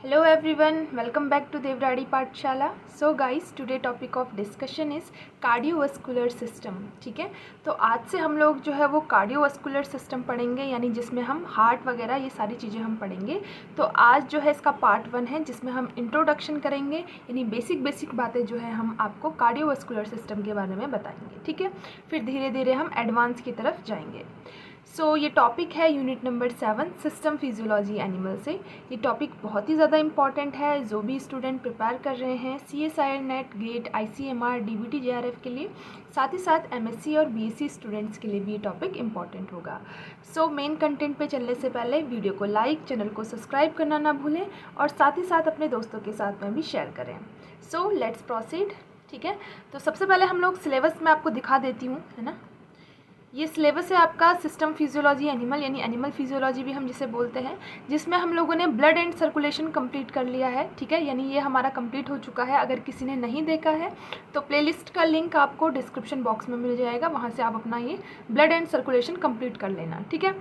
Hello everyone, welcome back to Devradi पाठशाला. So guys, today topic of discussion is cardiovascular system. ठीक है, तो आज से हम लोग जो है वो cardiovascular system पढ़ेंगे, यानी जिसमें हम हार्ट वगैरह ये सारी चीज़ें हम पढ़ेंगे. तो आज जो है इसका पार्ट 1 है जिसमें हम इंट्रोडक्शन करेंगे, यानी बेसिक बातें जो है हम आपको कार्डियोवास्कुलर सिस्टम के बारे में बताएंगे. ठीक है, फिर धीरे धीरे हम एडवांस की तरफ जाएंगे. सो ये टॉपिक है unit number 7 system physiology animal से. ये टॉपिक बहुत ही ज़्यादा इंपॉर्टेंट है जो भी स्टूडेंट प्रिपेयर कर रहे हैं CSIR NET GATE ICMR DBT JRF के लिए, साथ ही साथ MSc और BSc स्टूडेंट्स के लिए भी ये टॉपिक इंपॉर्टेंट होगा. सो मेन कंटेंट पे चलने से पहले वीडियो को लाइक, चैनल को सब्सक्राइब करना ना भूलें और साथ ही साथ अपने दोस्तों के साथ में भी शेयर करें. So let's proceed. ठीक है, तो सबसे पहले हम लोग सिलेबस में आपको दिखा देती हूँ, है ना. ये सिलेबस है आपका सिस्टम फिजियोलॉजी एनिमल, यानी एनिमल फिजियोलॉजी भी हम जिसे बोलते हैं, जिसमें हम लोगों ने ब्लड एंड सर्कुलेशन कंप्लीट कर लिया है. ठीक है, यानी ये हमारा कंप्लीट हो चुका है. अगर किसी ने नहीं देखा है तो प्लेलिस्ट का लिंक आपको डिस्क्रिप्शन बॉक्स में मिल जाएगा, वहाँ से आप अपना ये ब्लड एंड सर्कुलेशन कंप्लीट कर लेना. ठीक है,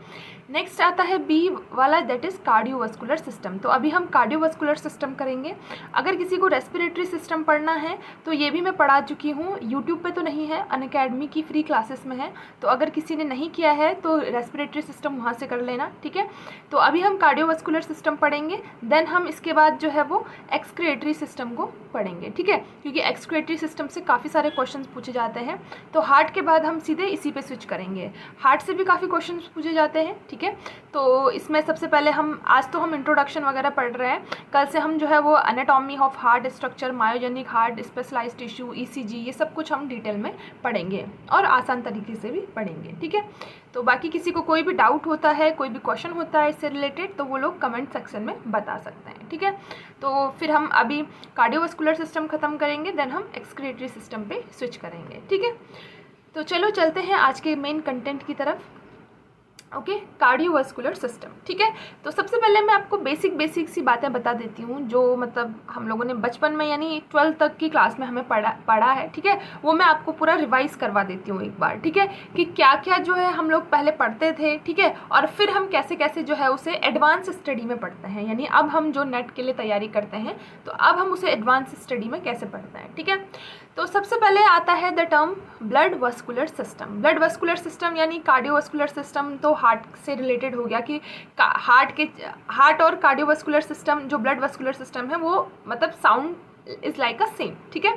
नेक्स्ट आता है B वाला, दैट इज़ कार्डियोवास्कुलर सिस्टम. तो अभी हम कार्डियोवास्कुलर सिस्टम करेंगे. अगर किसी को रेस्पिरेटरी सिस्टम पढ़ना है तो ये भी मैं पढ़ा चुकी हूँ, यूट्यूब पे तो नहीं है, अनअकैडमी की फ्री क्लासेस में है. तो अगर किसी ने नहीं किया है तो रेस्पिरेटरी सिस्टम वहाँ से कर लेना. ठीक है, तो अभी हम कार्डियोवास्कुलर सिस्टम पढ़ेंगे, देन हम इसके बाद जो है वो एक्सक्रिएटरी सिस्टम को पढ़ेंगे. ठीक है, क्योंकि एक्सक्रिएटरी सिस्टम से काफ़ी सारे क्वेश्चंस पूछे जाते हैं. तो हार्ट के बाद हम सीधे इसी पे स्विच करेंगे. हार्ट से भी काफ़ी क्वेश्चंस पूछे जाते हैं. ठीक है, तो इसमें सबसे पहले हम आज तो हम इंट्रोडक्शन वगैरह पढ़ रहे हैं, कल से हम जो है वो anatomy of heart structure, myogenic heart, specialised tissue, ECG, ये सब कुछ हम डिटेल में पढ़ेंगे और आसान तरीके से भी पढ़ेंगे. ठीक है, तो बाकी किसी को कोई भी डाउट होता है, कोई भी क्वेश्चन होता है इससे रिलेटेड, तो वो लोग कमेंट सेक्शन में बता सकते हैं. ठीक है, तो फिर हम अभी कार्डियोवास्कुलर सिस्टम ख़त्म करेंगे, देन हम एक्सक्रिएटरी सिस्टम पे स्विच करेंगे. ठीक है, तो चलो चलते हैं आज के मेन कंटेंट की तरफ. Okay, cardiovascular system. ठीक है, तो सबसे पहले मैं आपको बेसिक सी बातें बता देती हूँ जो मतलब हम लोगों ने बचपन में यानी 12th तक की क्लास में हमें पढ़ा है. ठीक है, वो मैं आपको पूरा रिवाइज करवा देती हूँ एक बार. ठीक है, कि क्या क्या जो है हम लोग पहले पढ़ते थे. ठीक है, और फिर हम कैसे कैसे जो है उसे एडवांस स्टडी में पढ़ते हैं, यानी अब हम जो नेट के लिए तैयारी करते हैं तो अब हम उसे एडवांस स्टडी में कैसे पढ़ते हैं. ठीक है, तो सबसे पहले आता है the term blood vascular system. Blood vascular system यानी कार्डियोवास्कुलर सिस्टम तो हार्ट से रिलेटेड हो गया कि हार्ट और कार्डियोवास्कुलर सिस्टम जो ब्लड वास्कुलर सिस्टम है वो मतलब sound is like a same. ठीक है,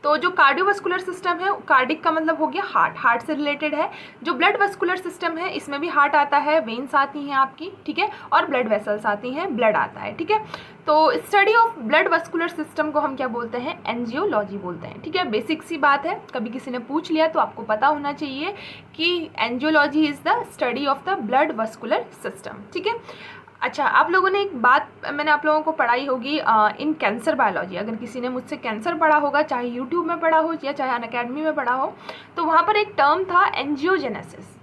तो जो कार्डियोवास्कुलर सिस्टम है, कार्डिक का मतलब हो गया हार्ट से रिलेटेड है. जो ब्लड वास्कुलर सिस्टम है इसमें भी हार्ट आता है, वेन्स आती हैं आपकी. ठीक है, और ब्लड वेसल्स आती हैं, ब्लड आता है. ठीक है, तो study of blood vascular system को हम क्या बोलते हैं, एंजियोलॉजी बोलते हैं. ठीक है, बेसिक सी बात है, कभी किसी ने पूछ लिया तो आपको पता होना चाहिए कि angiology is the study of the blood vascular system. ठीक है, अच्छा, आप लोगों ने एक बात मैंने आप लोगों को पढ़ाई होगी इन कैंसर बायोलॉजी. अगर किसी ने मुझसे कैंसर पढ़ा होगा, चाहे यूट्यूब में पढ़ा हो या चाहे अनअकैडमी में पढ़ा हो, तो वहाँ पर एक टर्म था एंजियोजेनेसिस.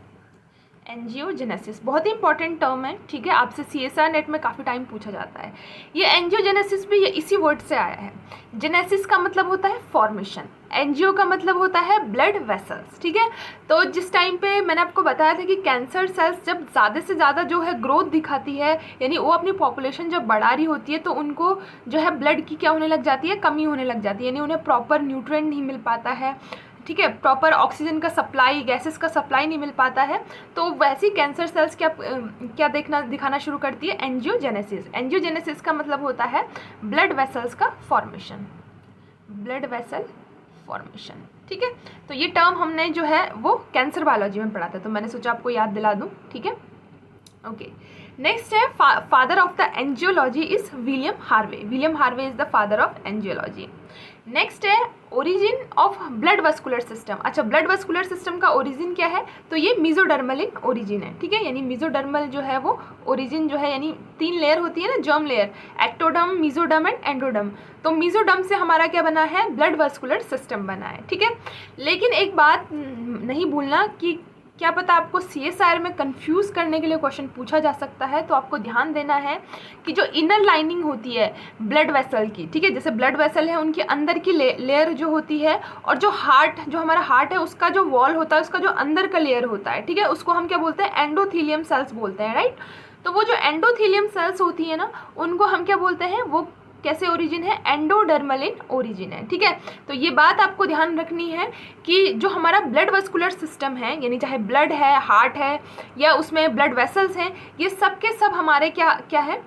एंजियोजेनेसिस बहुत ही इंपॉर्टेंट टर्म है. ठीक है, आपसे CSIR नेट में काफ़ी टाइम पूछा जाता है. ये एंजियोजेनेसिस भी ये इसी वर्ड से आया है. जेनेसिस का मतलब होता है फॉर्मेशन, एंजियो का मतलब होता है ब्लड वेसल्स. ठीक है, तो जिस टाइम पे मैंने आपको बताया था कि कैंसर सेल्स जब ज़्यादा से ज़्यादा जो है ग्रोथ दिखाती है, यानी वो अपनी पॉपुलेशन जब बढ़ा रही होती है, तो उनको जो है ब्लड की क्या होने लग जाती है, कमी होने लग जाती है, यानी उन्हें प्रॉपर न्यूट्रिएंट नहीं मिल पाता है. ठीक है, प्रॉपर ऑक्सीजन का सप्लाई, गैसेस का सप्लाई नहीं मिल पाता है. तो वैसी कैंसर सेल्स क्या दिखाना शुरू करती है, एंजियोजेनेसिस. एंजियोजेनेसिस का मतलब होता है ब्लड वेसल्स का फॉर्मेशन, ब्लड वेसल फॉर्मेशन. ठीक है, तो ये टर्म हमने जो है वो कैंसर बायोलॉजी में पढ़ा था, तो मैंने सोचा आपको याद दिला दूँ. ठीक है, ओके. नेक्स्ट है father of the angiology is William Harvey. William Harvey is the father of angiology. Next है origin of blood vascular system. अच्छा, ब्लड वास्कुलर सिस्टम का ओरिजिन क्या है, तो ये मीजोडर्मल इन ओरिजिन है. ठीक है, यानी मीजोडर्मल जो है वो ओरिजिन जो है, यानी 3 लेयर होती है ना, germ layer, ectoderm, mesoderm and endoderm. तो मीजोडर्म से हमारा क्या बना है, ब्लड वास्कुलर सिस्टम बना है. ठीक है, लेकिन एक बात नहीं भूलना कि क्या पता आपको CSIR में कंफ्यूज करने के लिए क्वेश्चन पूछा जा सकता है, तो आपको ध्यान देना है कि जो इनर लाइनिंग होती है ब्लड वेसल की, ठीक है, जैसे ब्लड वेसल है उनके अंदर की लेयर जो होती है, और जो हमारा हार्ट है उसका जो वॉल होता है, उसका जो अंदर का लेयर होता है, ठीक है, उसको हम क्या बोलते हैं, एंडोथीलियम सेल्स बोलते हैं, राइट. तो वो जो एंडोथेलियम सेल्स होती है ना, उनको हम क्या बोलते हैं, वो कैसे ओरिजिन है, एंडोडर्मल इन ओरिजिन है, ठीक है। तो ये बात आपको ध्यान रखनी है कि जो हमारा ब्लड वेस्कुलर सिस्टम है, यानी चाहे ब्लड है, हार्ट है, या उसमें ब्लड वेसल्स हैं, ये सब के सब हमारे क्या क्या है,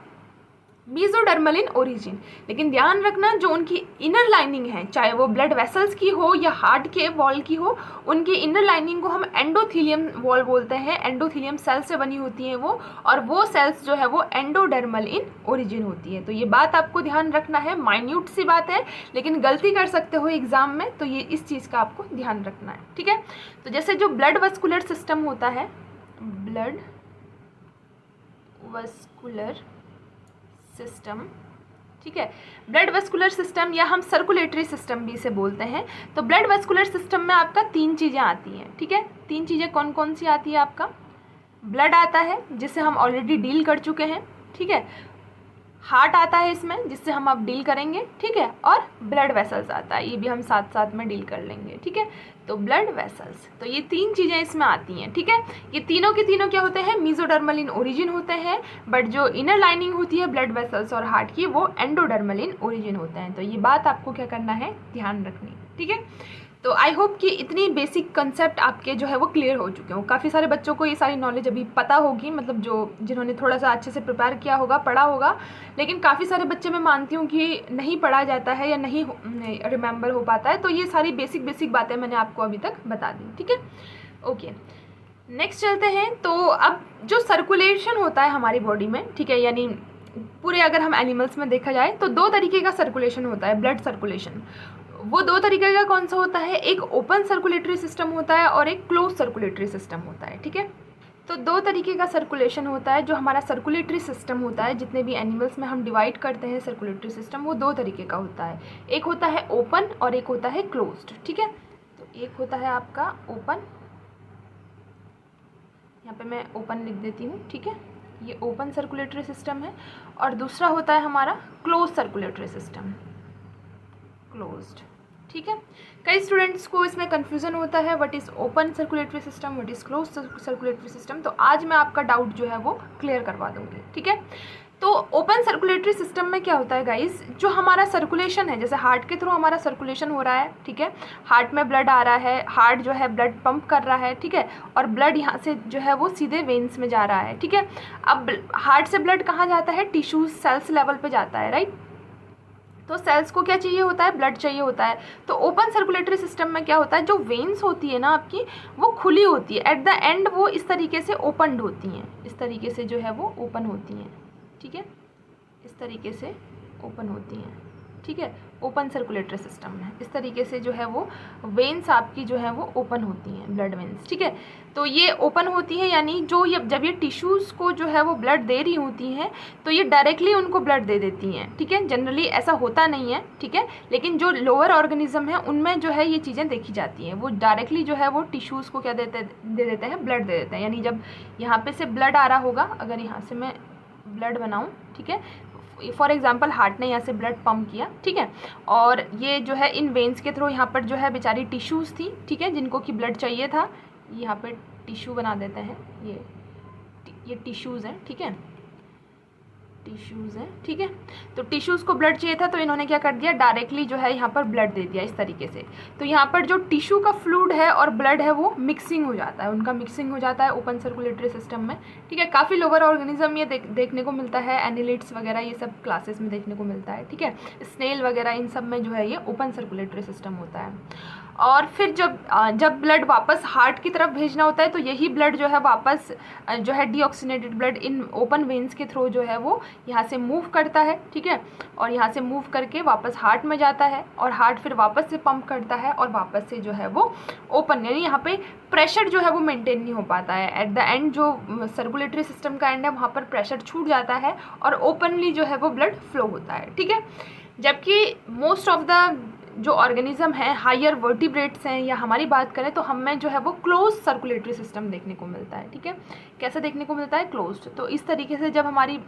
मेसोडर्मल इन ओरिजिन। लेकिन ध्यान रखना, जो उनकी इनर लाइनिंग है, चाहे वो ब्लड वेसल्स की हो या हार्ट के वॉल की हो, उनकी इनर लाइनिंग को हम एंडोथीलियम वॉल बोलते हैं। एंडोथीलियम सेल से बनी होती हैं वो, और वो सेल्स जो है वो एंडोडर्मल इन ओरिजिन होती है। तो ये बात आपको ध्यान रखना है, माइन्यूट सी बात है, लेकिन गलती कर सकते हो एग्जाम में, तो ये इस चीज़ का आपको ध्यान रखना है, ठीक है। तो जैसे जो ब्लड वेस्कुलर सिस्टम होता है, ब्लड वेस्कुलर सिस्टम, ठीक है, ब्लड वेस्कुलर सिस्टम या हम सर्कुलेटरी सिस्टम भी इसे बोलते हैं। तो ब्लड वेस्कुलर सिस्टम में आपका 3 चीज़ें आती हैं, ठीक है। 3 चीज़ें कौन कौन सी आती है, आपका ब्लड आता है, जिससे हम ऑलरेडी डील कर चुके हैं, ठीक है। हार्ट आता है इसमें, जिससे हम अब डील करेंगे, ठीक है। और ब्लड वेसल्स आता है, ये भी हम साथ साथ में डील कर लेंगे, ठीक है। तो ब्लड वेसल्स, तो ये 3 चीज़ें इसमें आती हैं, ठीक है। ये तीनों के तीनों क्या होते हैं, मेसोडर्मल इन ओरिजिन होते हैं, बट जो इनर लाइनिंग होती है ब्लड वेसल्स और हार्ट की, वो एंडोडर्मल इन ओरिजिन होते हैं। तो ये बात आपको क्या करना है, ध्यान रखनी, ठीक है। तो आई होप कि इतनी बेसिक कंसेप्ट आपके जो है वो क्लियर हो चुके हो। काफ़ी सारे बच्चों को ये सारी नॉलेज अभी पता होगी, मतलब जो जिन्होंने थोड़ा सा अच्छे से प्रिपेयर किया होगा, पढ़ा होगा, लेकिन काफ़ी सारे बच्चे मैं मानती हूँ कि नहीं पढ़ा जाता है या नहीं रिमेंबर हो पाता है। तो ये सारी बेसिक बातें मैंने आपको अभी तक बता दी, ठीक है। ओके, नेक्स्ट चलते हैं। तो अब जो सर्कुलेशन होता है हमारी बॉडी में, ठीक है, यानी पूरे अगर हम एनिमल्स में देखा जाए तो 2 तरीके का सर्कुलेशन होता है, ब्लड सर्कुलेशन। वो 2 तरीके का कौन सा होता है, एक ओपन सर्कुलेटरी सिस्टम होता है और एक क्लोज सर्कुलेटरी सिस्टम होता है, ठीक है। तो 2 तरीके का सर्कुलेशन होता है। जो हमारा सर्कुलेटरी सिस्टम होता है, जितने भी एनिमल्स में हम डिवाइड करते हैं सर्कुलेटरी सिस्टम, वो 2 तरीके का होता है। एक होता है ओपन और एक होता है क्लोज्ड, ठीक है। तो एक होता है आपका ओपन, यहाँ पे मैं ओपन लिख देती हूँ, ठीक है, ये ओपन सर्कुलेटरी सिस्टम है। और दूसरा होता है हमारा क्लोज सर्कुलेटरी सिस्टम, क्लोज्ड, ठीक है। कई स्टूडेंट्स को इसमें कन्फ्यूज़न होता है, what is open circulatory system, what is close circulatory system. तो आज मैं आपका डाउट जो है वो क्लियर करवा दूँगी, ठीक है। तो ओपन सर्कुलेटरी सिस्टम में क्या होता है गाइस, जो हमारा सर्कुलेशन है, जैसे हार्ट के थ्रू हमारा सर्कुलेशन हो रहा है, ठीक है, हार्ट में ब्लड आ रहा है, हार्ट जो है ब्लड पंप कर रहा है, ठीक है, और ब्लड यहाँ से जो है वो सीधे वेन्स में जा रहा है, ठीक है। अब हार्ट से ब्लड कहाँ जाता है, टिश्यूज सेल्स लेवल पे जाता है, राइट। तो सेल्स को क्या चाहिए होता है, ब्लड चाहिए होता है। तो ओपन सर्कुलेटरी सिस्टम में क्या होता है, जो वेन्स होती है ना आपकी, वो खुली होती है, एट द एंड वो इस तरीके से ओपनड होती हैं, इस तरीके से जो है वो ओपन होती हैं, ठीक है, इस तरीके से ओपन होती हैं, ठीक है। ओपन सर्कुलेटरी सिस्टम में इस तरीके से जो है वो वेन्स आपकी जो है वो ओपन होती हैं, ब्लड वेन्स, ठीक है। तो ये ओपन होती है, यानी जो ये जब ये टिश्यूज़ को जो है वो ब्लड दे रही होती हैं, तो ये डायरेक्टली उनको ब्लड दे देती हैं, ठीक है। जनरली ऐसा होता नहीं है, ठीक है, लेकिन जो लोअर ऑर्गेनिज्म है उनमें जो है ये चीज़ें देखी जाती हैं, वो डायरेक्टली जो है वो टिश्यूज़ को क्या दे देते हैं, ब्लड दे देते हैं। यानी जब यहाँ पे से ब्लड आ रहा होगा, अगर यहाँ से मैं ब्लड बनाऊँ, ठीक है, फॉर एग्जाम्पल हार्ट ने यहाँ से ब्लड पंप किया, ठीक है, और ये जो है इन वेन्स के थ्रू यहाँ पर जो है बेचारी टिश्यूज़ थी, ठीक है, जिनको कि ब्लड चाहिए था, यहाँ पे टिश्यू बना देते हैं, ये टिश्यूज़ हैं, ठीक है, टिश्यूज़ हैं, ठीक है। तो टिश्यूज़ को ब्लड चाहिए था, तो इन्होंने क्या कर दिया, डायरेक्टली जो है यहाँ पर ब्लड दे दिया इस तरीके से। तो यहाँ पर जो टिश्यू का फ्लूइड है और ब्लड है वो मिक्सिंग हो जाता है, उनका मिक्सिंग हो जाता है ओपन सर्कुलेटरी सिस्टम में, ठीक है। काफ़ी लोअर ऑर्गेनिज्म ये देखने को मिलता है, एनिलिड्स वगैरह ये सब क्लासेस में देखने को मिलता है, ठीक है, स्नेल वगैरह इन सब में जो है ये ओपन सर्कुलेटरी सिस्टम होता है। और फिर जब ब्लड वापस हार्ट की तरफ भेजना होता है, तो यही ब्लड जो है वापस जो है deoxygenated blood in open veins के थ्रू जो है वो यहाँ से मूव करता है, ठीक है, और यहाँ से मूव करके वापस हार्ट में जाता है, और हार्ट फिर वापस से पंप करता है, और वापस से जो है वो ओपन, यानी यहाँ पे प्रेशर जो है वो मेंटेन नहीं हो पाता है। एट द एंड जो सर्कुलेटरी सिस्टम का एंड है, वहाँ पर प्रेशर छूट जाता है और ओपनली जो है वो ब्लड फ्लो होता है, ठीक है। जबकि मोस्ट ऑफ द जो ऑर्गेनिज्म है, हायर वर्टिब्रेट्स हैं, या हमारी बात करें तो हमें जो है वो क्लोज सर्कुलेटरी सिस्टम देखने को मिलता है, ठीक है। कैसे देखने को मिलता है, क्लोज्ड। तो इस तरीके से जब हमारी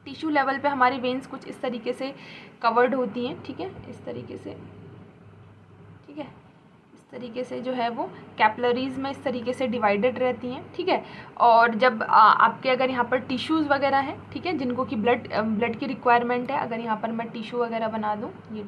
टिश्यू लेवल पे हमारी वेन्स कुछ इस तरीके से कवर्ड होती हैं, ठीक है, इस तरीके से, ठीक है, इस तरीके से जो है वो कैपिलरीज में इस तरीके से डिवाइडेड रहती हैं, ठीक है। और जब आपके अगर यहाँ पर टिश्यूज़ वगैरह हैं, ठीक है, जिनको कि ब्लड की रिक्वायरमेंट है, अगर यहाँ पर मैं टिश्यू वगैरह बना दूँ, ये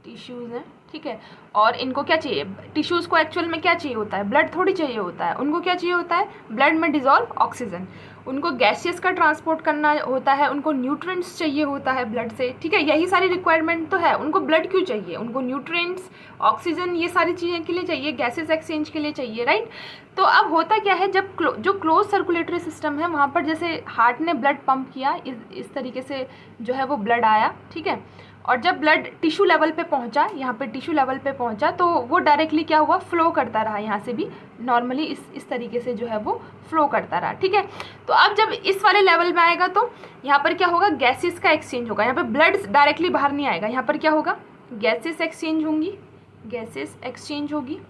टिश्यूज़ हैं, ठीक है। और इनको क्या चाहिए, टिश्यूज़ को एक्चुअल में क्या चाहिए होता है, ब्लड थोड़ी चाहिए होता है, उनको क्या चाहिए होता है, ब्लड में डिज़ोल्व ऑक्सीजन, उनको गैसेस का ट्रांसपोर्ट करना होता है, उनको न्यूट्रिएंट्स चाहिए होता है ब्लड से, ठीक है। यही सारी रिक्वायरमेंट तो है। उनको ब्लड क्यों चाहिए, उनको न्यूट्रिएंट्स, ऑक्सीजन, ये सारी चीज़ें के लिए चाहिए, गैसेस एक्सचेंज के लिए चाहिए, राइट। तो अब होता क्या है, जब जो क्लोज सर्कुलेटरी सिस्टम है वहाँ पर जैसे हार्ट ने ब्लड पंप किया, इस तरीके से जो है वो ब्लड आया, ठीक है। और जब ब्लड टिश्यू लेवल पे पहुंचा, यहाँ पे टिश्यू लेवल पे पहुंचा, तो वो डायरेक्टली क्या हुआ, फ्लो करता रहा, यहाँ से भी नॉर्मली इस तरीके से जो है वो फ्लो करता रहा, ठीक है। तो अब जब इस वाले लेवल में आएगा तो यहाँ पर क्या होगा, गैसेस का एक्सचेंज होगा, यहाँ पे ब्लड डायरेक्टली बाहर नहीं आएगा, यहाँ पर क्या होगा, गैसेस एक्सचेंज होंगी, गैसेस एक्सचेंज होगी,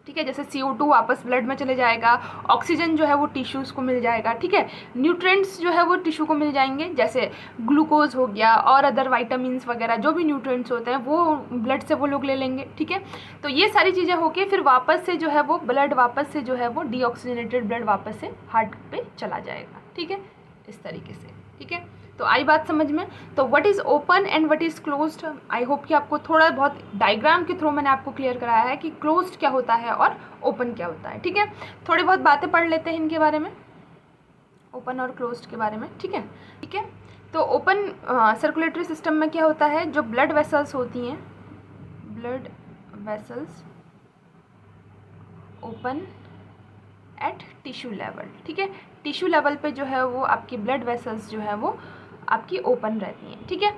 ठीक है। जैसे CO2 वापस ब्लड में चले जाएगा, ऑक्सीजन जो है वो टिश्यूज़ को मिल जाएगा, ठीक है। न्यूट्रिएंट्स जो है वो टिश्यू को मिल जाएंगे, जैसे ग्लूकोज हो गया और अदर वाइटामिन्स वगैरह जो भी न्यूट्रिएंट्स होते हैं वो ब्लड से वो लोग ले लेंगे, ठीक है। तो ये सारी चीज़ें होके फिर वापस से जो है वो ब्लड वापस से जो है वो डीऑक्सीजनेटेड ब्लड वापस से हार्ट पे चला जाएगा, ठीक है, इस तरीके से, ठीक है। तो आई बात समझ में। तो what is open and what is closed, I hope कि आपको थोड़ा बहुत डायग्राम के थ्रू मैंने आपको क्लियर कराया है कि क्लोज्ड क्या होता है और ओपन क्या होता है, ठीक है। थोड़ी बहुत बातें पढ़ लेते हैं इनके बारे में, ओपन और क्लोज्ड के बारे में, ठीक है, ठीक है। तो ओपन सर्कुलेटरी सिस्टम में क्या होता है, जो ब्लड वेसल्स होती हैं, blood vessels open at tissue level, ठीक है। टिश्यू लेवल पे जो है वो आपकी ब्लड वेसल्स जो है वो आपकी ओपन रहती हैं, ठीक है।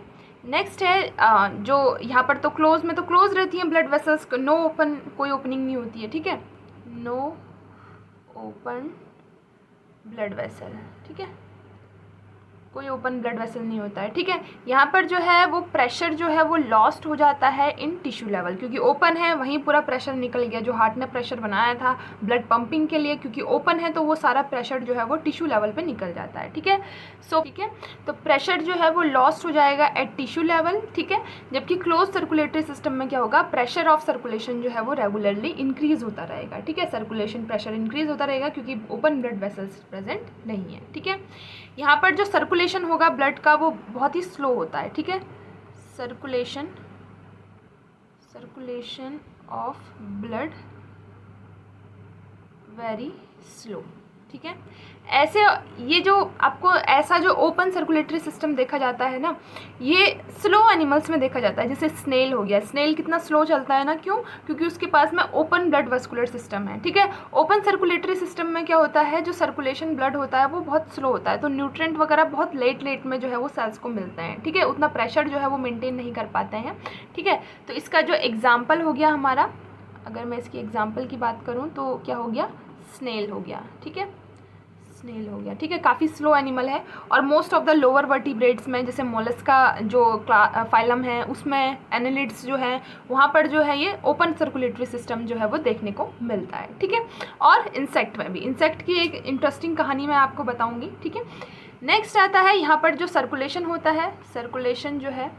नेक्स्ट है जो यहाँ पर तो क्लोज में तो क्लोज रहती हैं ब्लड वेसल्स, नो ओपन, कोई ओपनिंग नहीं होती है, ठीक है, नो ओपन ब्लड वेसल, ठीक है, कोई ओपन ब्लड वेसल नहीं होता है, ठीक है। यहाँ पर जो है वो प्रेशर जो है वो लॉस्ट हो जाता है इन टिश्यू लेवल, क्योंकि ओपन है वहीं पूरा प्रेशर निकल गया, जो हार्ट ने प्रेशर बनाया था ब्लड पंपिंग के लिए, क्योंकि ओपन है तो वो सारा प्रेशर जो है वो टिश्यू लेवल पे निकल जाता है, ठीक है। सो ठीक है, तो प्रेशर जो है वो लॉस्ट हो जाएगा एट टिश्यू लेवल, ठीक है। जबकि क्लोज सर्कुलेटरी सिस्टम में क्या होगा, प्रेशर ऑफ सर्कुलेशन जो है वो रेगुलरली इंक्रीज होता रहेगा, ठीक है, सर्कुलेशन प्रेशर इंक्रीज होता रहेगा क्योंकि ओपन ब्लड वेसल्स प्रेजेंट नहीं है, ठीक है। यहाँ पर जो सर्कुलेशन होगा ब्लड का वो बहुत ही स्लो होता है, ठीक है, circulation of blood very slow, ठीक है। ऐसे ये जो आपको ऐसा जो ओपन सर्कुलेटरी सिस्टम देखा जाता है ना, ये स्लो एनिमल्स में देखा जाता है, जैसे स्नेल हो गया, स्नेल कितना स्लो चलता है ना, क्यों, क्योंकि उसके पास में ओपन ब्लड वेस्कुलर सिस्टम है, ठीक है। ओपन सर्कुलेटरी सिस्टम में क्या होता है, जो सर्कुलेशन ब्लड होता है वो बहुत स्लो होता है, तो न्यूट्रिएंट वगैरह बहुत लेट में जो है वो सेल्स को मिलते हैं, ठीक है, उतना प्रेशर जो है वो मेंटेन नहीं कर पाते हैं, ठीक है। तो इसका जो एग्जाम्पल हो गया हमारा, अगर मैं इसकी एग्जाम्पल की बात करूँ तो क्या हो गया, स्नेल हो गया, ठीक है, स्नेल हो गया, ठीक है, काफ़ी स्लो एनिमल है। और most of the lower vertebrates में, जैसे मोलस्का जो फाइलम है उसमें एनालिड्स जो है वहाँ पर जो है ये ओपन सर्कुलेटरी सिस्टम जो है वो देखने को मिलता है, ठीक है। और इंसेक्ट में भी, इंसेक्ट की एक इंटरेस्टिंग कहानी मैं आपको बताऊँगी, ठीक है। नेक्स्ट आता है यहाँ पर जो सर्कुलेशन होता है, सर्कुलेशन जो है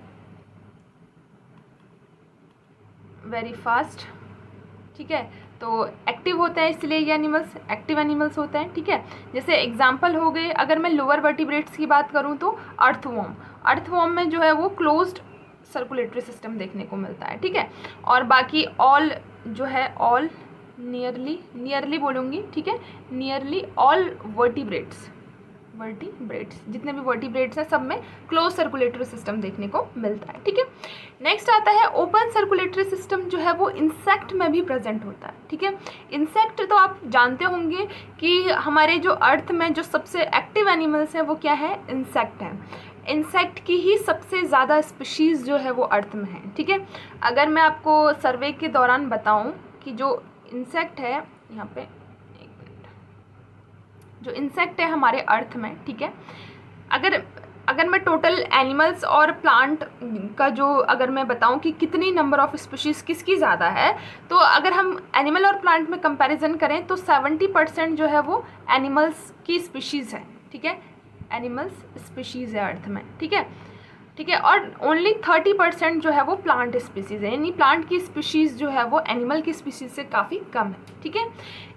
वेरी फास्ट, ठीक है, तो एक्टिव होते हैं इसलिए ये एनिमल्स एक्टिव एनिमल्स होते हैं, ठीक है। जैसे एग्जांपल हो गए, अगर मैं लोअर वर्टिब्रेट्स की बात करूं तो अर्थवॉर्म में जो है वो क्लोज्ड सर्कुलेटरी सिस्टम देखने को मिलता है, ठीक है। और बाकी ऑल जो है, ऑल नियरली बोलूँगी, ठीक है, नियरली ऑल वर्टिब्रेट्स जितने भी वर्टिब्रेट्स हैं सब में क्लोज सर्कुलेटरी सिस्टम देखने को मिलता है, ठीक है। नेक्स्ट आता है ओपन सर्कुलेटरी सिस्टम जो है वो इंसेक्ट में भी प्रेजेंट होता है, ठीक है। इंसेक्ट तो आप जानते होंगे कि हमारे जो अर्थ में जो सबसे एक्टिव एनिमल्स हैं वो क्या है, इंसेक्ट है। इंसेक्ट की ही सबसे ज़्यादा स्पीशीज़ जो है वो अर्थ में है, ठीक है। अगर मैं आपको सर्वे के दौरान बताऊँ कि जो इंसेक्ट है, यहाँ पे जो इंसेक्ट है हमारे अर्थ में, ठीक है, अगर मैं टोटल एनिमल्स और प्लांट का जो अगर मैं बताऊं कि कितनी नंबर ऑफ स्पीशीज़ किसकी ज़्यादा है, तो अगर हम एनिमल और प्लांट में कंपैरिजन करें तो 70% जो है वो एनिमल्स की स्पीशीज़ है, ठीक है, एनिमल्स स्पीशीज़ है अर्थ में, ठीक है, ठीक है, और ओनली 30% जो है वो प्लांट स्पीसीज़ है, यानी प्लांट की स्पीशीज़ जो है वो एनिमल की स्पीशीज़ से काफ़ी कम है। ठीक है,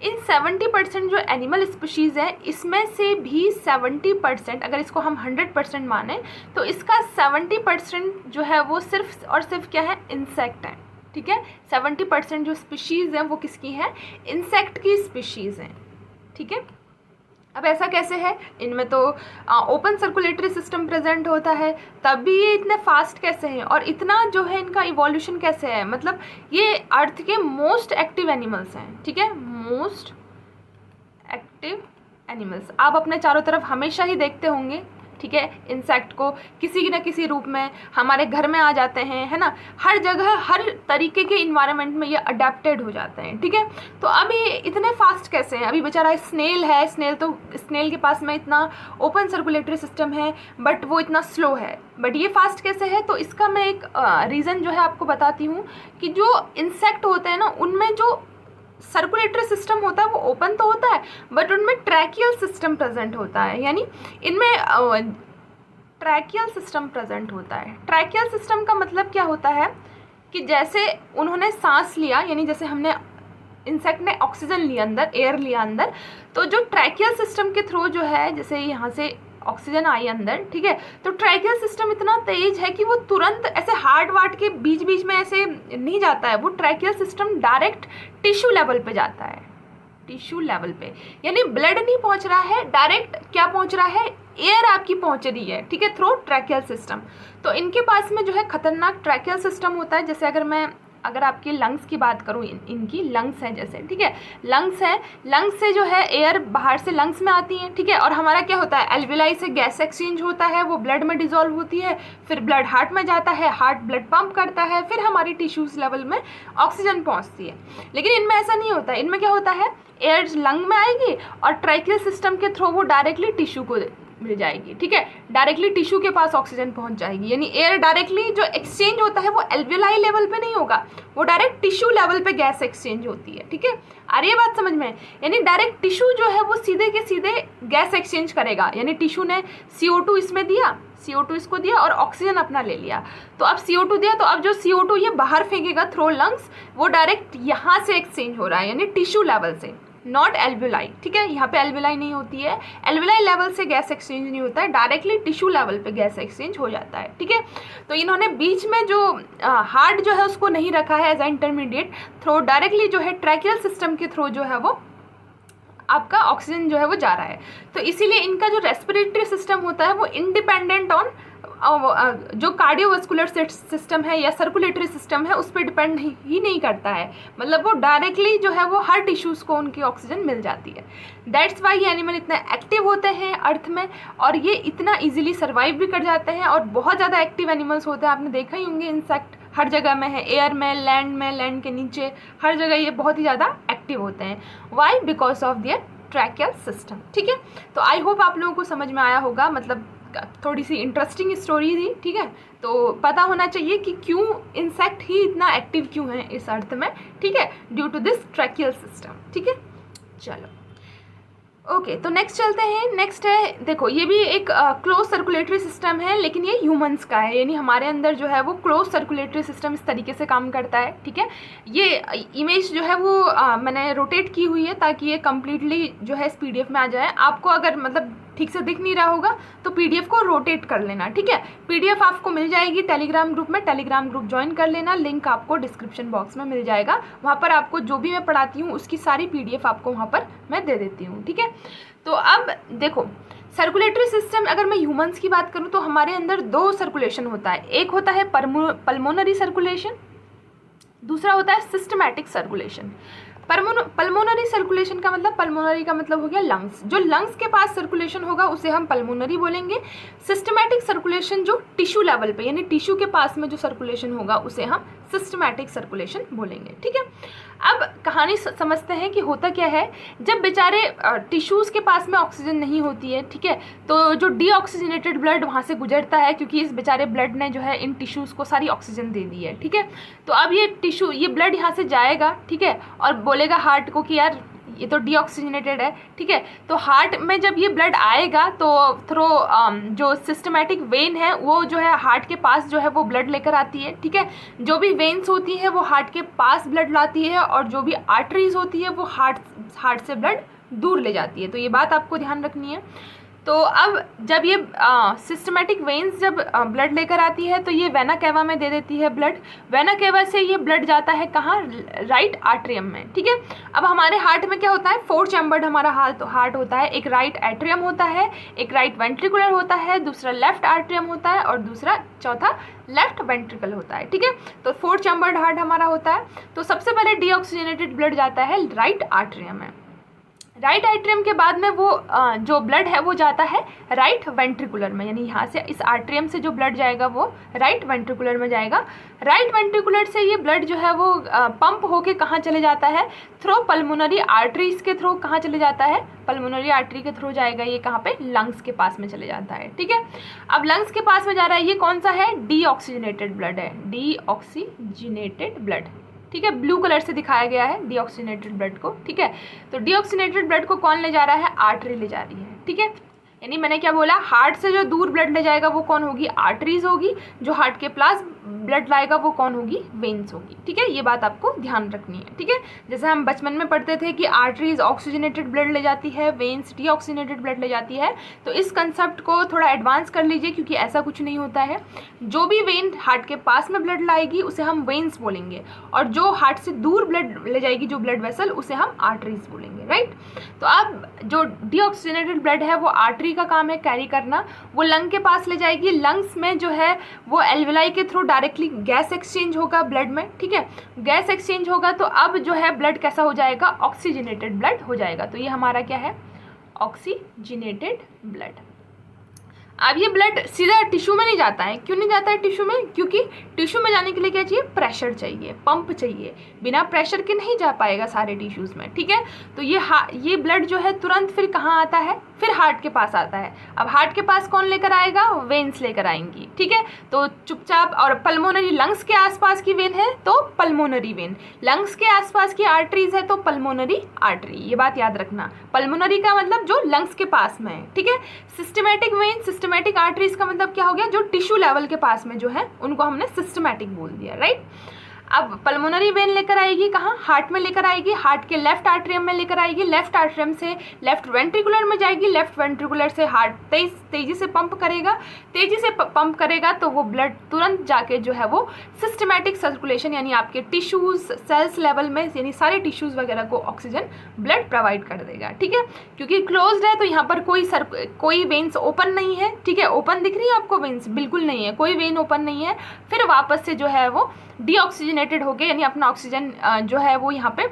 इन 70% जो एनिमल स्पीशीज़ है इसमें से भी 70%, अगर इसको हम 100% माने तो इसका 70% जो है वो सिर्फ और सिर्फ क्या है, इंसेक्ट है। ठीक है, 70% जो स्पीशीज़ हैं वो किसकी हैं, इंसेक्ट की स्पीशीज़ हैं। ठीक है, अब ऐसा कैसे है, इनमें तो ओपन सर्कुलेटरी सिस्टम प्रेजेंट होता है, तब भी ये इतने फास्ट कैसे हैं और इतना जो है इनका इवोल्यूशन कैसे है, मतलब ये अर्थ के मोस्ट एक्टिव एनिमल्स हैं। ठीक है, मोस्ट एक्टिव एनिमल्स आप अपने चारों तरफ हमेशा ही देखते होंगे। ठीक है, इंसेक्ट को किसी न किसी रूप में हमारे घर में आ जाते हैं, है ना, हर जगह हर तरीके के इन्वायरमेंट में ये अडेप्टेड हो जाते हैं। ठीक है, तो अभी इतने फास्ट कैसे हैं, अभी बेचारा स्नेल है, स्नेल के पास में इतना ओपन सर्कुलेटरी सिस्टम है बट वो इतना स्लो है, बट ये फास्ट कैसे है, तो इसका मैं एक रीज़न जो है आपको बताती हूँ कि जो इंसेक्ट होते हैं ना उनमें जो सर्कुलेटरी सिस्टम होता है वो ओपन तो होता है बट उनमें ट्रैकियल सिस्टम प्रेजेंट होता है, यानी इनमें ट्रैकियल सिस्टम प्रेजेंट होता है। ट्रैकियल सिस्टम का मतलब क्या होता है कि जैसे उन्होंने सांस लिया, यानी जैसे हमने इंसेक्ट ने ऑक्सीजन लिया अंदर, एयर लिया अंदर, तो जो ट्रैकियल सिस्टम के थ्रू जो है जैसे यहाँ से ऑक्सीजन आई अंदर, ठीक है, तो ट्रैकियल सिस्टम इतना तेज है कि वो तुरंत ऐसे हार्ट वार्ट के बीच बीच में ऐसे नहीं जाता है, वो tracheal system direct tissue level पे जाता है, टिश्यू लेवल पे, यानी ब्लड नहीं पहुंच रहा है, डायरेक्ट क्या पहुंच रहा है, एयर आपकी पहुंच रही है। ठीक है, थ्रू ट्रैकियल सिस्टम। तो इनके पास में जो है खतरनाक ट्रैकियल सिस्टम होता है। जैसे अगर आपकी लंग्स की बात करूँ, इनकी लंग्स हैं जैसे, ठीक है, लंग्स है, लंग्स से जो है एयर बाहर से लंग्स में आती है। ठीक है, और हमारा क्या होता है, एल्विलाई से गैस एक्सचेंज होता है, वो ब्लड में डिजोल्व होती है, फिर ब्लड हार्ट में जाता है, हार्ट ब्लड पंप करता है, फिर हमारी टिश्यूज़ लेवल में ऑक्सीजन पहुँचती है। लेकिन इनमें ऐसा नहीं होता, इनमें क्या होता है, एयर लंग में आएगी और ट्रैकियल सिस्टम के थ्रू वो डायरेक्टली टिश्यू को मिल जाएगी। ठीक है, डायरेक्टली टिश्यू के पास ऑक्सीजन पहुंच जाएगी, यानी एयर डायरेक्टली जो एक्सचेंज होता है वो एल्विलाई लेवल पे नहीं होगा, वो डायरेक्ट टिश्यू लेवल पे गैस एक्सचेंज होती है। ठीक है, आ रही है बात समझ में, यानी डायरेक्ट टिश्यू जो है वो सीधे के सीधे गैस एक्सचेंज करेगा, यानी टिश्यू ने CO2 इसमें दिया, CO2 इसको दिया और ऑक्सीजन अपना ले लिया, तो अब CO2 दिया, तो अब जो CO2 ये बाहर फेंकेगा थ्रू लंग्स, वो डायरेक्ट यहाँ से एक्सचेंज हो रहा है, यानी टिश्यू लेवल से, नॉट एल्विलाई। ठीक है, यहाँ पे एल्विलाई नहीं होती है, एल्विलाई लेवल से गैस एक्सचेंज नहीं होता है, डायरेक्टली टिश्यू लेवल पे गैस एक्सचेंज हो जाता है। ठीक है, तो इन्होंने बीच में जो हार्ट जो है उसको नहीं रखा है as a intermediate, through directly जो है ट्रैकियल सिस्टम के थ्रू जो है वो आपका ऑक्सीजन जो है वो जा रहा है। तो इसीलिए इनका जो रेस्पिरेटरी सिस्टम होता है वो इंडिपेंडेंट ऑन जो कार्डियोवास्कुलर सिस्टम है या सर्कुलेटरी सिस्टम है उस पर डिपेंड ही नहीं करता है, मतलब वो डायरेक्टली जो है वो हर टिश्यूज़ को उनकी ऑक्सीजन मिल जाती है। दैट्स वाई ये एनिमल इतने एक्टिव होते हैं अर्थ में, और ये इतना इजीली सर्वाइव भी कर जाते हैं, और बहुत ज़्यादा एक्टिव एनिमल्स होते हैं, आपने देखा ही होंगे, इंसेक्ट हर जगह में है, एयर में, लैंड के नीचे, हर जगह ये बहुत ही ज़्यादा एक्टिव होते हैं। Why? Because of their tracheal system. ठीक है, तो आई होप आप लोगों को समझ में आया होगा, मतलब थोड़ी सी इंटरेस्टिंग स्टोरी थी। ठीक है, तो पता होना चाहिए कि क्यों इंसेक्ट ही इतना एक्टिव क्यों है इस अर्थ में। ठीक है, due to this tracheal system. ठीक है, चलो ओके, तो नेक्स्ट चलते हैं। नेक्स्ट है, देखो ये भी एक क्लोज सर्कुलेटरी सिस्टम है, लेकिन ये ह्यूमंस का है, यानी हमारे अंदर जो है वो क्लोज सर्कुलेटरी सिस्टम इस तरीके से काम करता है। ठीक है, ये इमेज जो है वो मैंने रोटेट की हुई है ताकि ये कम्प्लीटली जो है इस PDF में आ जाए। आपको अगर मतलब ठीक से दिख नहीं रहा होगा तो PDF को रोटेट कर लेना। ठीक है, PDF आपको मिल जाएगी टेलीग्राम ग्रुप में, टेलीग्राम ग्रुप ज्वाइन कर लेना, लिंक आपको डिस्क्रिप्शन बॉक्स में मिल जाएगा। वहाँ पर आपको जो भी मैं पढ़ाती हूँ उसकी सारी PDF आपको वहाँ पर मैं दे देती हूँ। ठीक है, तो अब देखो सर्कुलेटरी सिस्टम, अगर मैं ह्यूमंस की बात करूँ तो हमारे अंदर 2 सर्कुलेशन होता है, एक होता है पल्मोनरी सर्कुलेशन, दूसरा होता है सिस्टमैटिक सर्कुलेशन। पल्मोनरी सर्कुलेशन का मतलब, पल्मोनरी का मतलब हो गया लंग्स, जो लंग्स के पास सर्कुलेशन होगा उसे हम पल्मोनरी बोलेंगे। सिस्टमैटिक सर्कुलेशन जो टिश्यू लेवल पे, यानी टिश्यू के पास में जो सर्कुलेशन होगा उसे हम सिस्टमैटिक सर्कुलेशन बोलेंगे। ठीक है, अब कहानी समझते हैं कि होता क्या है, जब बेचारे टिश्यूज़ के पास में ऑक्सीजन नहीं होती है, ठीक है, तो जो डीऑक्सीजनेटेड ब्लड वहाँ से गुजरता है, क्योंकि इस बेचारे ब्लड ने जो है इन टिश्यूज़ को सारी ऑक्सीजन दे दी है। ठीक है, तो अब ये ब्लड यहाँ से जाएगा, ठीक है, और बोलेगा हार्ट को कि यार ये तो डीऑक्सीजनेटेड है, ठीक है। तो हार्ट में जब ये ब्लड आएगा तो थ्रो जो सिस्टमैटिक वेन है वो जो है हार्ट के पास जो है वो ब्लड लेकर आती है, ठीक है। जो भी वेन्स होती है वो हार्ट के पास ब्लड लाती है, और जो भी आर्टरीज होती है वो हार्ट से ब्लड दूर ले जाती है। तो ये बात आपको ध्यान रखनी है। तो अब जब ये सिस्टमैटिक वेन्स जब ब्लड लेकर आती है तो ये वेना केवा में दे देती है ब्लड। वेना केवा से ये ब्लड जाता है कहाँ, राइट आर्ट्रियम में, ठीक है। अब हमारे हार्ट में क्या होता है, 4 चैम्बर्ड हमारा हार्ट होता है। एक राइट एट्रियम होता है, एक राइट वेंट्रिकुलर होता है, दूसरा लेफ्ट आर्ट्रियम होता है, और दूसरा चौथा लेफ्ट वेंट्रिकल होता है, ठीक है। तो 4 चैम्बर्ड हार्ट हमारा होता है। तो सबसे पहले डीऑक्सीजनेटेड ब्लड जाता है राइट आर्ट्रियम में। राइट आर्ट्रियम के बाद में वो जो ब्लड है वो जाता है राइट वेंट्रिकुलर में, यानी यहाँ से इस आर्ट्रियम से जो ब्लड जाएगा वो राइट वेंट्रिकुलर में जाएगा। राइट वेंट्रिकुलर से ये ब्लड जो है वो पंप होके कहाँ चले जाता है, थ्रो पल्मोनरी आर्टरीज के थ्रू कहाँ चले जाता है, पल्मोनरी आर्टरी के थ्रू जाएगा ये कहाँ पे, लंग्स के पास में चले जाता है, ठीक है। अब लंग्स के पास में जा रहा है, ये कौन सा है, डीऑक्सीजनेटेड ब्लड है, डीऑक्सीजनेटेड ब्लड, ठीक है। ब्लू कलर से दिखाया गया है डीऑक्सीजनेटेड ब्लड को, ठीक है। तो डीऑक्सीजनेटेड ब्लड को कौन ले जा रहा है, आर्टरी ले जा रही है, ठीक है। यानी मैंने क्या बोला, हार्ट से जो दूर ब्लड ले जाएगा वो कौन होगी, आर्टरीज होगी। जो हार्ट के पास ब्लड लाएगा वो कौन होगी, वेन्स होगी, ठीक है। ये बात आपको ध्यान रखनी है, ठीक है। जैसे हम बचपन में पढ़ते थे कि आर्टरीज ऑक्सीजनेटेड ब्लड ले जाती है, वेन्स डीऑक्सीजनेटेड ब्लड ले जाती है। तो इस कंसेप्ट को थोड़ा एडवांस कर लीजिए, क्योंकि ऐसा कुछ नहीं होता है। जो भी वेन हार्ट के पास में ब्लड लाएगी उसे हम वेन्स बोलेंगे, और जो हार्ट से दूर ब्लड ले जाएगी जो ब्लड वेसल, उसे हम आर्टरीज बोलेंगे, राइट। तो अब जो डीऑक्सीजनेटेड ब्लड है वो आर्टरी का काम है कैरी करना, वो लंग के पास ले जाएगी। लंग्स में जो है वो एल्वेलाई के थ्रू डायरेक्टली गैस एक्सचेंज होगा ब्लड में, ठीक है। गैस एक्सचेंज होगा तो अब जो है ब्लड कैसा हो जाएगा, ऑक्सीजनेटेड ब्लड हो जाएगा। तो ये हमारा क्या है, ऑक्सीजनेटेड ब्लड। अब ये ब्लड सीधा टिश्यू में नहीं जाता है। क्यों नहीं जाता है टिश्यू में, क्योंकि टिश्यू में जाने के लिए क्या चाहिए, प्रेशर चाहिए, पंप चाहिए। बिना प्रेशर के नहीं जा पाएगा सारे टिश्यूज़ में, ठीक है। तो ये ब्लड जो है तुरंत फिर कहाँ आता है, फिर हार्ट के पास आता है। अब हार्ट के पास कौन लेकर आएगा, वेन्स लेकर आएंगी, ठीक है। तो चुपचाप, और पल्मोनरी लंग्स के आसपास की वेन है तो पल्मोनरी वेन, लंग्स के आसपास की आर्टरीज है तो पल्मोनरी आर्टरी। ये बात याद रखना, पल्मोनरी का मतलब जो लंग्स के पास में है, ठीक है। सिस्टमैटिक वेन, सिस्टमैटिक आर्टरीज का मतलब क्या हो गया, जो टिश्यू लेवल के पास में जो है उनको हमने सिस्टमैटिक बोल दिया, राइट। अब पल्मोनरी वेन लेकर आएगी कहाँ, हार्ट में लेकर आएगी, हार्ट के लेफ्ट आर्ट्रियम में लेकर आएगी, लेफ्ट आर्ट्रियम से लेफ्ट वेंट्रिकुलर में जाएगी, लेफ्ट वेंट्रिकुलर से हार्ट तेजी से पंप करेगा, तेजी से पंप करेगा तो वो ब्लड तुरंत जाके जो है वो सिस्टमैटिक सर्कुलेशन, यानी आपके टिश्यूज सेल्स लेवल में, यानी सारे टिश्यूज वगैरह को ऑक्सीजन ब्लड प्रोवाइड कर देगा, ठीक है। क्योंकि क्लोज्ड है तो यहाँ पर कोई वेन्स ओपन नहीं है, ठीक है। ओपन दिख रही है आपको वेन्स, बिल्कुल नहीं है, कोई वेन ओपन नहीं है। फिर वापस से जो है वो डीऑक्सीजनेटेड हो गए, यानी अपना ऑक्सीजन जो है वो यहाँ पे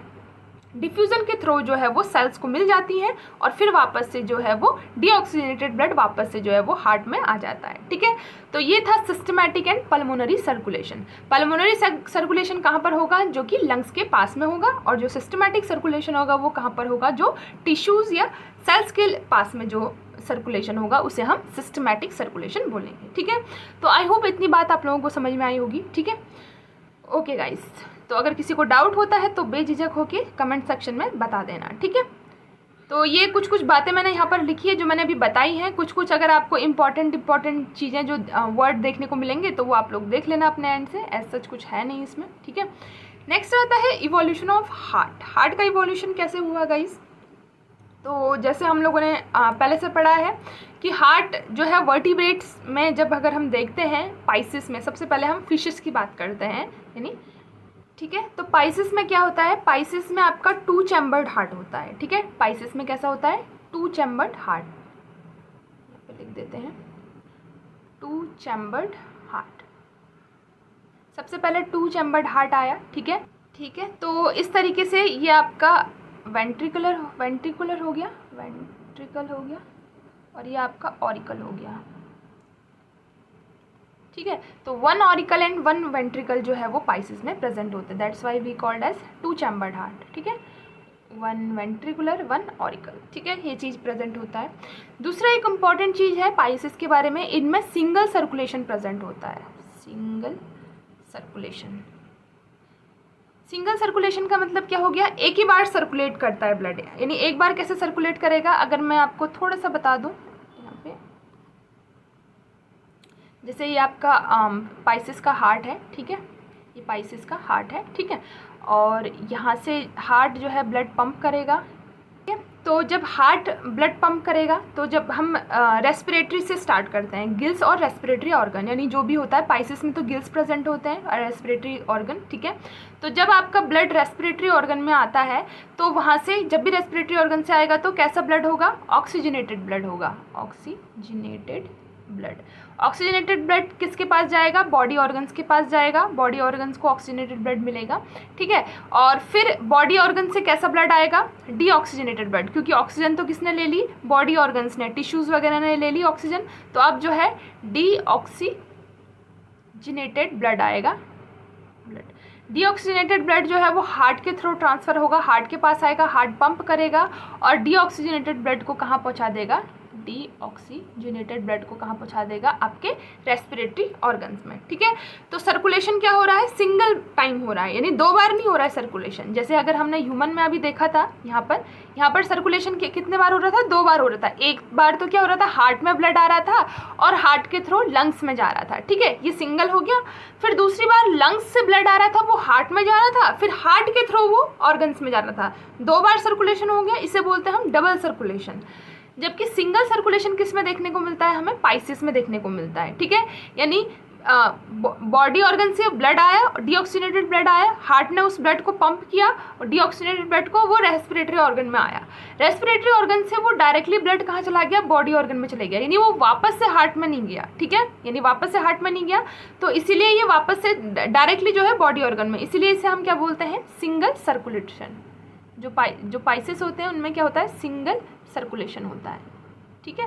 डिफ्यूजन के थ्रू जो है वो सेल्स को मिल जाती है, और फिर वापस से जो है वो डीऑक्सीजनेटेड ब्लड वापस से जो है वो हार्ट में आ जाता है, ठीक है। तो ये था systematic and pulmonary circulation. Pulmonary circulation कहाँ पर होगा, जो कि लंग्स के पास में होगा, और जो सिस्टमैटिक सर्कुलेशन होगा वो कहाँ पर होगा, जो टिश्यूज या सेल्स के पास में जो सर्कुलेशन होगा उसे हम सिस्टमैटिक सर्कुलेशन बोलेंगे, ठीक है। तो आई होप इतनी बात आप लोगों को समझ में आई होगी, ठीक है। ओके गाइस, तो अगर किसी को डाउट होता है तो बेझिझक होके कमेंट सेक्शन में बता देना, ठीक है। तो ये कुछ बातें मैंने यहाँ पर लिखी है जो मैंने अभी बताई हैं। कुछ अगर आपको इंपॉर्टेंट चीज़ें जो वर्ड देखने को मिलेंगे तो वो आप लोग देख लेना अपने एंड से, ऐसा कुछ है नहीं इसमें, ठीक है। नेक्स्ट आता है इवोल्यूशन ऑफ हार्ट का इवोल्यूशन कैसे हुआ गाइस। तो जैसे हम लोगों ने पहले से पढ़ा है कि हार्ट जो है वर्टिब्रेट्स में, जब अगर हम देखते हैं पाइसिस में, सबसे पहले हम फिशेस की बात करते हैं, यानी ठीक है। तो पाइसिस में क्या होता है, पाइसिस में आपका 2 चैम्बर्ड हार्ट होता है, ठीक है। पाइसिस में कैसा होता है, 2 चैम्बर्ड हार्ट, यहाँ पे लिख देते हैं 2 चैम्बर्ड हार्ट। सबसे पहले 2 चैम्बर्ड हार्ट आया, ठीक है, ठीक है। तो इस तरीके से ये आपका वेंट्रिकल हो गया, वेंट्रिकल हो गया, और ये आपका ऑरिकल हो गया, ठीक है। तो 1 ऑरिकल एंड 1 वेंट्रिकल जो है वो पाइसिस में प्रेजेंट होते हैं, that's why we called as 2 chambered heart, ठीक है। 1 वेंट्रिकुलर 1 ऑरिकल, ठीक है, ये चीज़ प्रेजेंट होता है। दूसरा एक इम्पॉर्टेंट चीज़ है पाइसिस के बारे में, इनमें सिंगल सर्कुलेशन प्रेजेंट होता है, सिंगल सर्कुलेशन। सिंगल सर्कुलेशन का मतलब क्या हो गया, एक ही बार सर्कुलेट करता है ब्लड, यानी एक बार कैसे सर्कुलेट करेगा, अगर मैं आपको थोड़ा सा बता दूं यहाँ पे, जैसे ये आपका पाइसेस का हार्ट है, ठीक है, ये पाइसेस का हार्ट है, ठीक है, और यहाँ से हार्ट जो है ब्लड पंप करेगा, ठीक है। तो जब हार्ट ब्लड पंप करेगा, तो जब हम रेस्पिरेटरी से स्टार्ट करते हैं, गिल्स और रेस्पिरेटरी ऑर्गन, यानी जो भी होता है, पाइसेस में तो गिल्स प्रेजेंट होते हैं और रेस्पिरेटरी ऑर्गन, ठीक है। तो जब आपका ब्लड रेस्पिरेटरी ऑर्गन में आता है, तो वहाँ से जब भी रेस्पिरेटरी ऑर्गन से आएगा तो कैसा ब्लड होगा, ऑक्सीजनेटेड ब्लड होगा, ऑक्सीजनेटेड ब्लड। ऑक्सीजनेटेड ब्लड किसके पास जाएगा, बॉडी ऑर्गन्स के पास जाएगा, बॉडी ऑर्गन्स को ऑक्सीजनेटेड ब्लड मिलेगा, ठीक है। और फिर बॉडी ऑर्गन से कैसा ब्लड आएगा, डीऑक्सीजनेटेड ब्लड, क्योंकि ऑक्सीजन तो किसने ले ली, बॉडी ऑर्गन्स ने, टिश्यूज वगैरह ने ले ली ऑक्सीजन, तो अब जो है डीऑक्सीजनेटेड ब्लड आएगा, ब्लड। डीऑक्सीजनेटेड ब्लड जो है वो हार्ट के थ्रू ट्रांसफ़र होगा, हार्ट के पास आएगा, हार्ट पंप करेगा और डीऑक्सीजनेटेड ब्लड को कहाँ पहुँचा देगा, डीऑक्सीजनेटेड ब्लड को कहाँ पहुँचा देगा, आपके रेस्पिरेटरी ऑर्गन्स में, ठीक है। तो सर्कुलेशन क्या हो रहा है, सिंगल टाइम हो रहा है, यानी दो बार नहीं हो रहा है सर्कुलेशन। जैसे अगर हमने ह्यूमन में अभी देखा था, यहाँ पर सर्कुलेशन कितने बार हो रहा था, दो बार हो रहा था। एक बार तो क्या हो रहा था, हार्ट में ब्लड आ रहा था और हार्ट के थ्रू लंग्स में जा रहा था, ठीक है, ये सिंगल हो गया। फिर दूसरी बार लंग्स से ब्लड आ रहा था, वो हार्ट में जा रहा था, फिर हार्ट के थ्रू वो ऑर्गन्स में जा रहा था, दो बार सर्कुलेशन हो गया, इसे बोलते हैं हम डबल सर्कुलेशन। जबकि सिंगल सर्कुलेशन किस में देखने को मिलता है, हमें पाइसेस में देखने को मिलता है, ठीक है। यानी बॉडी ऑर्गन से ब्लड आया, डीऑक्सीजनेटेड ब्लड आया, हार्ट ने उस ब्लड को पंप किया और डीऑक्सीजनेटेड ब्लड को वो रेस्पिरेटरी ऑर्गन में आया, रेस्पिरेटरी ऑर्गन से वो डायरेक्टली ब्लड कहाँ चला गया, बॉडी ऑर्गन में चले गया, यानी वो वापस से हार्ट में नहीं गया, ठीक है, यानी वापस से हार्ट में नहीं गया, तो इसीलिए ये वापस से डायरेक्टली जो है बॉडी ऑर्गन में, इसीलिए इसे हम क्या बोलते हैं, सिंगल सर्कुलेशन। जो पाइसेस होते हैं उनमें क्या होता है, सिंगल सर्कुलेशन होता है, ठीक है।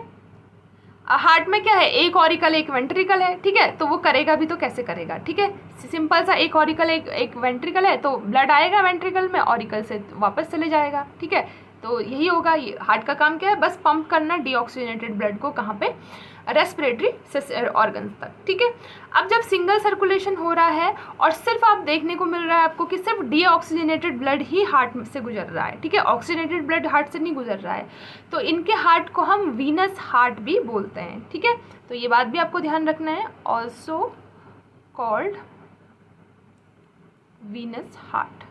हार्ट में क्या है, एक ऑरिकल एक वेंट्रिकल है, ठीक है, तो वो करेगा भी तो कैसे करेगा, ठीक है, सिंपल सा, एक ऑरिकल एक वेंट्रिकल है, तो ब्लड आएगा वेंट्रिकल में, ऑरिकल से वापस चले जाएगा, ठीक है। तो यही होगा, ये हार्ट का काम क्या है, बस पंप करना डीऑक्सीजनेटेड ब्लड को कहाँ पे, रेस्पिरेटरी ऑर्गन्स तक, ठीक है। अब जब सिंगल सर्कुलेशन हो रहा है और सिर्फ आप देखने को मिल रहा है आपको कि सिर्फ डीऑक्सीजनेटेड ब्लड ही हार्ट से गुजर रहा है, ठीक है, ऑक्सीजनेटेड ब्लड हार्ट से नहीं गुजर रहा है, तो इनके हार्ट को हम वीनस हार्ट भी बोलते हैं, ठीक है। तो ये बात भी आपको ध्यान रखना है, ऑल्सो कॉल्ड वीनस हार्ट,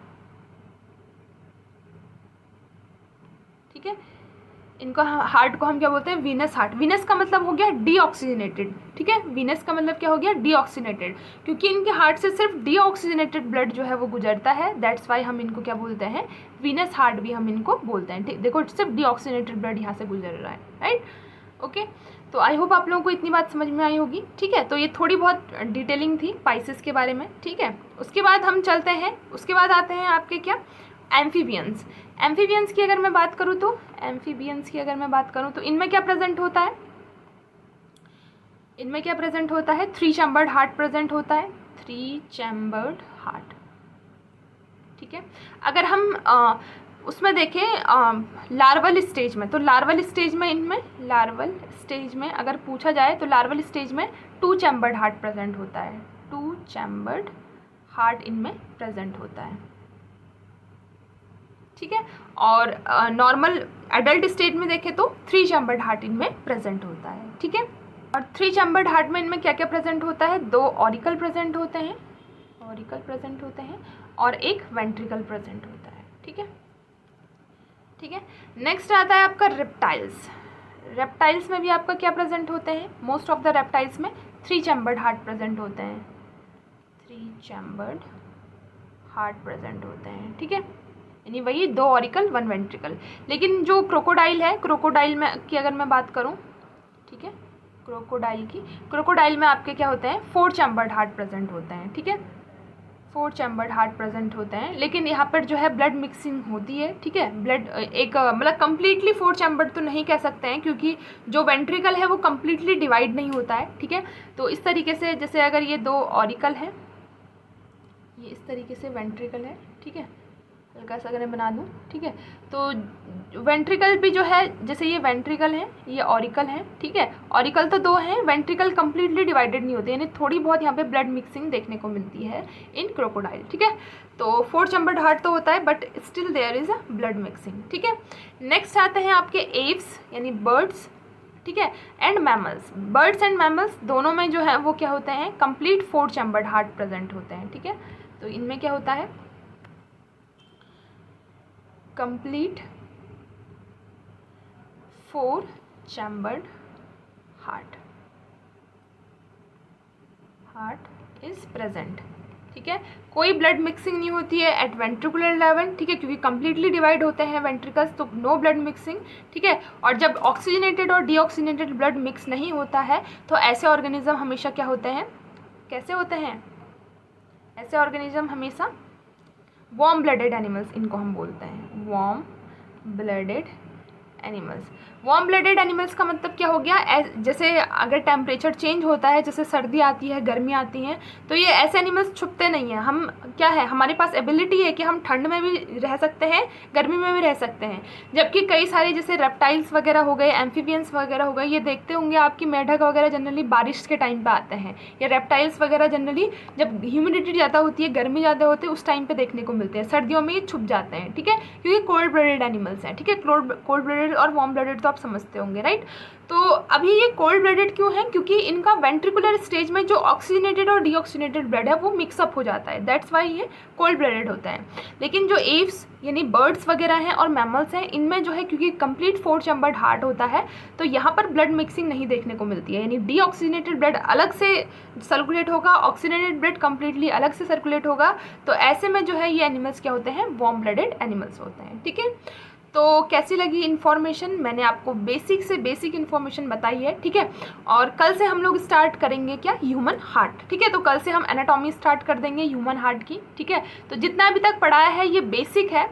ठीक है। इनको हार्ट को हम क्या बोलते हैं, वीनस हार्ट। वीनस का मतलब हो गया डीऑक्सीजनेटेड, ठीक है, वीनस का मतलब क्या हो गया, डीऑक्सीजनेटेड, क्योंकि इनके हार्ट से सिर्फ डीऑक्सीजनेटेड ब्लड जो है वो गुजरता है, दैट्स वाई हम इनको क्या बोलते हैं, वीनस हार्ट भी हम इनको बोलते हैं, ठीक। देखो सिर्फ डीऑक्सीजनेटेड ब्लड यहाँ से गुजर रहा है, राइट, ओके। तो आई होप आप लोगों को इतनी बात समझ में आई होगी, ठीक है। तो ये थोड़ी बहुत डिटेलिंग थी पाइसेस के बारे में, ठीक है। उसके बाद हम चलते हैं, उसके बाद आते हैं आपके क्या, एम्फीबियंस। एम्फीबियंस की अगर मैं बात करूँ तो, एम्फीबियंस की अगर मैं बात करूँ तो इनमें क्या प्रेजेंट होता है, इनमें क्या प्रेजेंट होता है, 3 चैम्बर्ड हार्ट प्रेजेंट होता है, 3 चैम्बर्ड हार्ट, ठीक है। अगर हम उसमें देखें लार्वल स्टेज में, तो लार्वल स्टेज में, इनमें लार्वल स्टेज में अगर पूछा जाए तो लार्वल स्टेज में 2 चैम्बर्ड हार्ट प्रेजेंट होता है, 2 चैम्बर्ड हार्ट इनमें प्रेजेंट होता है, ठीक है। और नॉर्मल एडल्ट स्टेज में देखें तो 3 चैम्बर्ड हार्ट इनमें प्रेजेंट होता है, ठीक है। और 3 चैम्बर्ड हार्ट में इनमें क्या क्या प्रेजेंट होता है, 2 ऑरिकल प्रेजेंट होते हैं, ऑरिकल प्रेजेंट होते हैं और एक वेंट्रिकल प्रेजेंट होता है, ठीक है, ठीक है। नेक्स्ट आता है आपका रेप्टाइल्स। रेप्टाइल्स में भी आपका क्या प्रेजेंट होते हैं, मोस्ट ऑफ द रेप्टाइल्स में 3 चैम्बर्ड हार्ट प्रेजेंट होते हैं, 3 चैम्बर्ड हार्ट प्रेजेंट होते हैं, ठीक है, यानी वही 2 ऑरिकल 1 वेंट्रिकल। लेकिन जो क्रोकोडाइल है, क्रोकोडाइल में की अगर मैं बात करूं, ठीक है, क्रोकोडाइल में आपके क्या होते हैं, 4 चैम्बर्ड हार्ट प्रेजेंट होते हैं, ठीक है, 4 चैम्बर्ड हार्ट प्रेजेंट होते हैं। लेकिन यहाँ पर जो है ब्लड मिक्सिंग होती है, ठीक है, ब्लड एक मतलब कम्प्लीटली 4 चैम्बर्ड तो नहीं कह सकते हैं, क्योंकि जो वेंट्रिकल है वो कम्प्लीटली डिवाइड नहीं होता है, ठीक है। तो इस तरीके से, जैसे अगर ये 2 ऑरिकल है, ये इस तरीके से वेंट्रिकल है, ठीक है, हल्का सा अगर मैं बना दूँ, ठीक है। तो वेंट्रिकल भी जो है, जैसे ये वेंट्रिकल है, ये ऑरिकल है, ठीक है। ऑरिकल तो 2 हैं, वेंट्रिकल कम्प्लीटली डिवाइडेड नहीं होते, यानी थोड़ी बहुत यहाँ पे ब्लड मिक्सिंग देखने को मिलती है इन क्रोकोडाइल, ठीक है। तो 4 चैम्बर्ड हार्ट तो होता है, but still there is a blood mixing, ठीक है। नेक्स्ट आते हैं आपके एव्स यानी बर्ड्स, ठीक है, and mammals. Birds and mammals दोनों में जो है वो क्या होते हैं, कंप्लीट 4 चैम्बर्ड हार्ट प्रेजेंट होते हैं, ठीक है। तो इनमें क्या होता है, complete 4 chambered heart is present, ठीक है। कोई ब्लड मिक्सिंग नहीं होती है एट वेंट्रिकुलर लेवल, ठीक है, क्योंकि कंप्लीटली डिवाइड होते हैं वेंट्रिकल्स, तो नो ब्लड मिक्सिंग, ठीक है। और जब ऑक्सीजनेटेड और डीऑक्सीजनेटेड ब्लड मिक्स नहीं होता है तो ऐसे ऑर्गेनिज्म हमेशा क्या होते हैं, कैसे होते हैं, ऐसे ऑर्गेनिज्म हमेशा वार्म ब्लडेड एनिमल्स, इनको हम बोलते हैं warm blooded animals. Warm blooded animals का मतलब क्या हो गया, जैसे अगर टेम्परेचर चेंज होता है, जैसे सर्दी आती है, गर्मी आती है, तो ये ऐसे एनिमल्स छुपते नहीं हैं। हम क्या है, हमारे पास एबिलिटी है कि हम ठंड में भी रह सकते हैं, गर्मी में भी रह सकते हैं। जबकि कई सारे जैसे रेप्टाइल्स वगैरह हो गए, एम्फीबियंस वगैरह हो गए, ये देखते होंगे आपकी मेढक वगैरह जनरली बारिश के टाइम पर आते हैं, या रेप्टाइल्स वगैरह जनरली जब ह्यूमिडिटी ज़्यादा होती है, गर्मी ज़्यादा होती है, उस टाइम पर देखने को मिलते हैं। सर्दियों में ये छुप जाते हैं, ठीक है, क्योंकि कोल्ड ब्लडेड एनिमल्स हैं, ठीक है। कोल्ड ब्लडेड और वार्म ब्लडेड तो आप समझते होंगे, राइट। तो अभी ये कोल्ड ब्लडेड क्यों है, क्योंकि इनका वेंट्रिकुलर स्टेज में जो ऑक्सीजनेटेड और डीऑक्सीजनेटेड ब्लड है वो मिक्सअप हो जाता है, दैट्स वाई ये कोल्ड ब्लडेड होता है। लेकिन जो एव्स यानी बर्ड्स वगैरह हैं और मैमल्स हैं, इनमें जो है क्योंकि कंप्लीट 4 चैम्बर्ड हार्ट होता है, तो यहाँ पर ब्लड मिक्सिंग नहीं देखने को मिलती है, यानी डीऑक्सीजनेटेड ब्लड अलग से सर्कुलेट होगा, ऑक्सीजनेटेड ब्लड कंप्लीटली अलग से सर्कुलेट होगा। तो ऐसे में जो है ये एनिमल्स क्या होते हैं, वार्म ब्लडेड एनिमल्स होते हैं, ठीक है। तो कैसी लगी इन्फॉर्मेशन, मैंने आपको बेसिक से बेसिक इन्फॉर्मेशन बताई है, ठीक है। और कल से हम लोग स्टार्ट करेंगे क्या, ह्यूमन हार्ट, ठीक है। तो कल से हम एनाटॉमी स्टार्ट कर देंगे ह्यूमन हार्ट की, ठीक है। तो जितना अभी तक पढ़ाया है ये बेसिक है,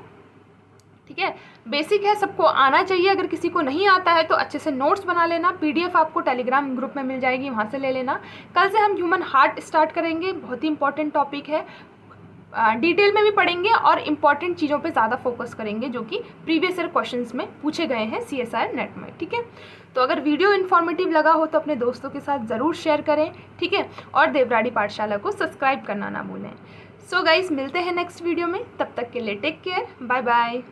ठीक है, बेसिक है, सबको आना चाहिए। अगर किसी को नहीं आता है तो अच्छे से नोट्स बना लेना, पीडीएफ आपको टेलीग्राम ग्रुप में मिल जाएगी, वहाँ से ले लेना। कल से हम ह्यूमन हार्ट स्टार्ट करेंगे, बहुत ही इंपॉर्टेंट टॉपिक है, डिटेल में भी पढ़ेंगे और इम्पॉर्टेंट चीज़ों पे ज़्यादा फोकस करेंगे जो कि प्रीवियस ईयर क्वेश्चंस में पूछे गए हैं CSIR नेट में, ठीक है। तो अगर वीडियो इन्फॉर्मेटिव लगा हो तो अपने दोस्तों के साथ ज़रूर शेयर करें, ठीक है। और देवराड़ी पाठशाला को सब्सक्राइब करना ना भूलें। सो गाइस, मिलते हैं नेक्स्ट वीडियो में, तब तक के लिए टेक केयर, बाय बाय।